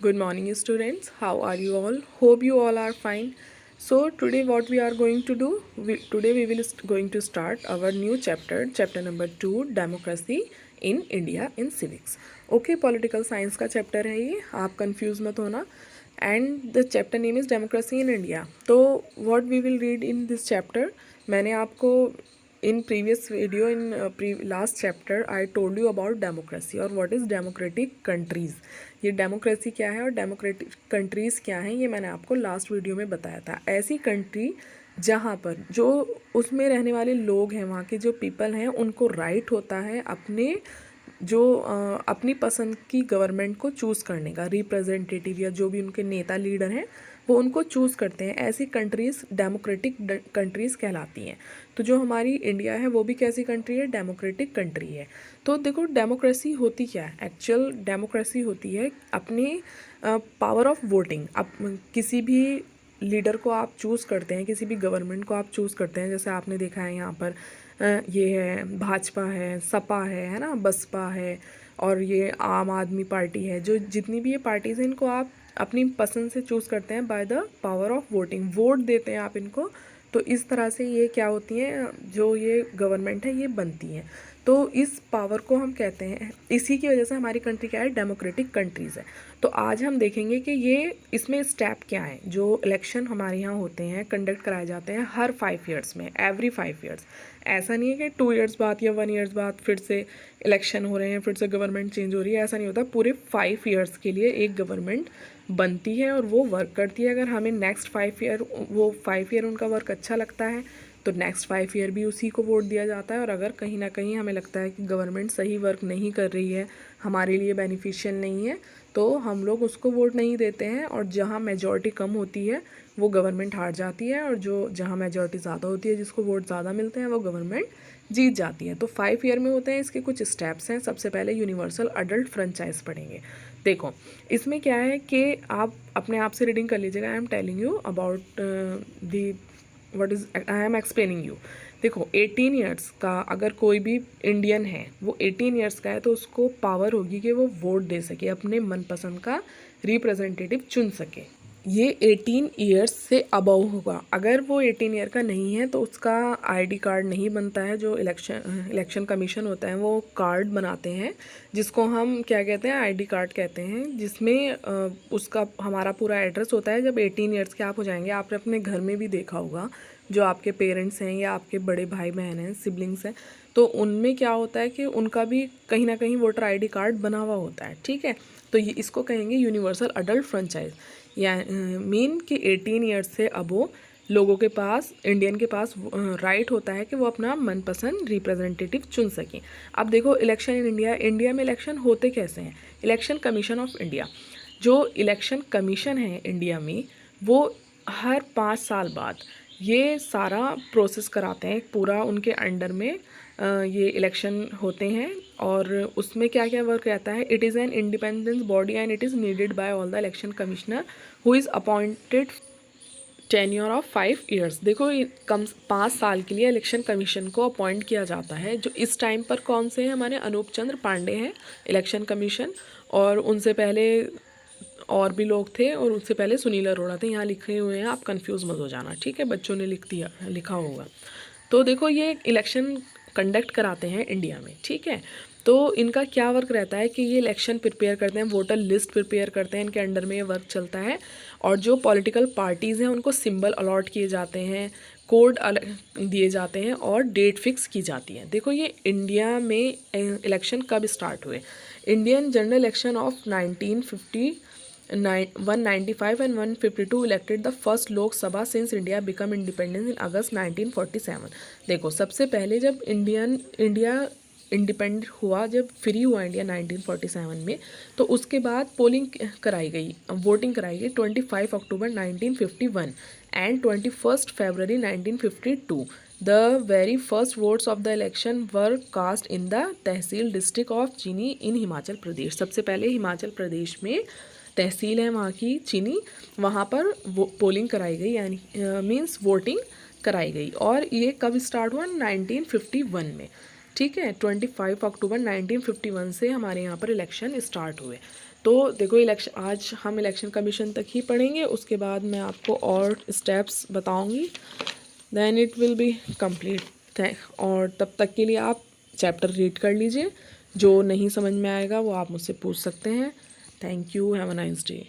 Good morning, students. How are you all? Hope you all are fine. So today, what we are going to do? Today we will going to start our new chapter number 2, democracy in India in civics. Okay, political science का chapter है ये, आप confuse मत होना. And the chapter name is democracy in India. तो what we will read in this chapter? मैंने आपको in previous video in last chapter I told you about democracy और what is democratic countries. ये democracy क्या है और democratic countries क्या हैं ये मैंने आपको लास्ट वीडियो में बताया था। ऐसी कंट्री जहाँ पर जो उसमें रहने वाले लोग हैं, वहाँ के जो पीपल हैं, उनको राइट होता है अपने अपनी पसंद की गवर्नमेंट को चूज़ करने का, रिप्रेजेंटेटिव या जो भी उनके नेता लीडर हैं वो उनको चूज़ करते हैं। ऐसी कंट्रीज़ डेमोक्रेटिक कंट्रीज़ कहलाती हैं। तो जो हमारी इंडिया है वो भी कैसी कंट्री है? डेमोक्रेटिक कंट्री है। तो देखो डेमोक्रेसी होती क्या है? एक्चुअल डेमोक्रेसी होती है अपनी पावर ऑफ वोटिंग। अब किसी भी लीडर को आप चूज़ करते हैं, किसी भी गवर्नमेंट को आप चूज़ करते हैं, जैसे आपने देखा है यहाँ पर ये है भाजपा है, सपा है ना, बसपा है और ये आम आदमी पार्टी है। जो जितनी भी ये पार्टीज़ हैं इनको आप अपनी पसंद से चूज़ करते हैं by the power of voting, vote देते हैं आप इनको। तो इस तरह से ये क्या होती हैं, जो ये गवर्नमेंट है ये बनती हैं। तो इस पावर को हम कहते हैं, इसी की वजह से हमारी कंट्री क्या है? डेमोक्रेटिक कंट्रीज़ है। तो आज हम देखेंगे कि ये इसमें स्टेप क्या है। जो इलेक्शन हमारे यहाँ होते हैं, कंडक्ट कराए जाते हैं हर 5 ईयर्स में, एवरी 5 ईयर्स। ऐसा नहीं है कि 2 ईयर्स बाद या 1 ईयर्स बाद फिर से इलेक्शन हो रहे हैं, फिर से गवर्नमेंट चेंज हो रही है, ऐसा नहीं होता। पूरे 5 ईयर्स के लिए एक गवर्नमेंट बनती है और वो वर्क करती है। अगर हमें नेक्स्ट 5 ईयर वो 5 ईयर उनका वर्क अच्छा लगता है तो नेक्स्ट 5 ईयर भी उसी को वोट दिया जाता है। और अगर कहीं ना कहीं हमें लगता है कि गवर्नमेंट सही वर्क नहीं कर रही है, हमारे लिए बेनिफिशियल नहीं है, तो हम लोग उसको वोट नहीं देते हैं। और जहाँ मेजॉरिटी कम होती है वो गवर्नमेंट हार जाती है, और जो जहाँ मेजॉरिटी ज़्यादा होती है, जिसको वोट ज़्यादा मिलते हैं, वो गवर्नमेंट जीत जाती है। तो 5 ईयर में होते हैं इसके कुछ स्टेप्स हैं। सबसे पहले यूनिवर्सल अडल्ट फ्रेंचाइज पढ़ेंगे। देखो इसमें क्या है कि आप अपने आप से रीडिंग कर लीजिएगा। I am telling you about the what is I am explaining you. देखो 18 ईयर्स का अगर कोई भी इंडियन है, वो 18 ईयर्स का है, तो उसको पावर होगी कि वो वोट दे सके, अपने मनपसंद का रिप्रेजेंटेटिव चुन सके। ये 18 ईयर्स से अबव होगा। अगर वो 18 ईयर का नहीं है तो उसका आईडी कार्ड नहीं बनता है। जो इलेक्शन कमीशन होता है वो कार्ड बनाते हैं, जिसको हम क्या कहते हैं? आईडी कार्ड कहते हैं, जिसमें उसका हमारा पूरा एड्रेस होता है। जब 18 ईयर्स के आप हो जाएंगे, आपने अपने घर में भी देखा होगा, जो आपके पेरेंट्स हैं या आपके बड़े भाई बहन हैं, सिबलिंग्स हैं, तो उनमें क्या होता है कि उनका भी कहीं ना कहीं वोटर आईडी कार्ड बना हुआ होता है। ठीक है, तो ये इसको कहेंगे यूनिवर्सल अडल्ट फ्रेंचाइज। या मीन कि 18 ईयर्स से अबो लोगों के पास, इंडियन के पास राइट होता है कि वो अपना मनपसंद रिप्रेजेंटेटिव चुन सकें। अब देखो इलेक्शन इन इंडिया, इंडिया में इलेक्शन होते कैसे हैं? इलेक्शन कमीशन ऑफ इंडिया, जो इलेक्शन कमीशन है इंडिया में, वो हर 5 साल बाद ये सारा प्रोसेस कराते हैं। पूरा उनके अंडर में ये इलेक्शन होते हैं और उसमें क्या क्या वर्क रहता है? It is an independence body and it is needed bye all the election commissioner who is appointed tenure of 5 years. देखो कम 5 साल के लिए इलेक्शन कमीशन को अपॉइंट किया जाता है। जो इस टाइम पर कौन से हैं? हमारे अनूप चंद्र पांडे हैं इलेक्शन कमीशन, और उनसे पहले और भी लोग थे, और उससे पहले सुनील अरोड़ा थे। यहाँ लिखे हुए हैं, आप कंफ्यूज मत हो जाना, ठीक है? बच्चों ने लिखा होगा। तो देखो ये इलेक्शन कंडक्ट कराते हैं इंडिया में, ठीक है? तो इनका क्या वर्क रहता है कि ये इलेक्शन प्रिपेयर करते हैं, वोटर लिस्ट प्रिपेयर करते हैं, इनके अंडर में ये वर्क चलता है। और जो पॉलिटिकल पार्टीज़ हैं उनको सिंबल अलॉट किए जाते हैं, कोड दिए जाते हैं और डेट फिक्स की जाती है। देखो ये इंडिया में इलेक्शन कब स्टार्ट हुए? Indian general election of 195 and 152 elected the first Lok Sabha since India become independent in August 1947। देखो सबसे पहले जब इंडिया इंडिपेंडेंट हुआ, जब फ्री हुआ इंडिया 1947 में, तो उसके बाद पोलिंग कराई गई, वोटिंग कराई गई 25 अक्टूबर 1951 and 21 February 1952। The very first votes of the election were cast in the tehsil district of चीनी इन हिमाचल प्रदेश। सबसे पहले हिमाचल प्रदेश में तहसील है वहाँ की चीनी, वहाँ पर पोलिंग कराई गई, यानी मीन्स वोटिंग कराई गई। और ये कब स्टार्ट हुआ? 1951 में, ठीक है? 25 अक्टूबर 1951 से हमारे यहाँ पर इलेक्शन स्टार्ट हुए। तो देखो आज हम इलेक्शन कमीशन तक ही पढ़ेंगे, उसके बाद मैं आपको और स्टेप्स बताऊंगी, then it will be complete. और तब तक के लिए आप चैप्टर रीड कर लीजिए, जो नहीं समझ में आएगा वो आप मुझसे पूछ सकते हैं। Thank you, have a nice day.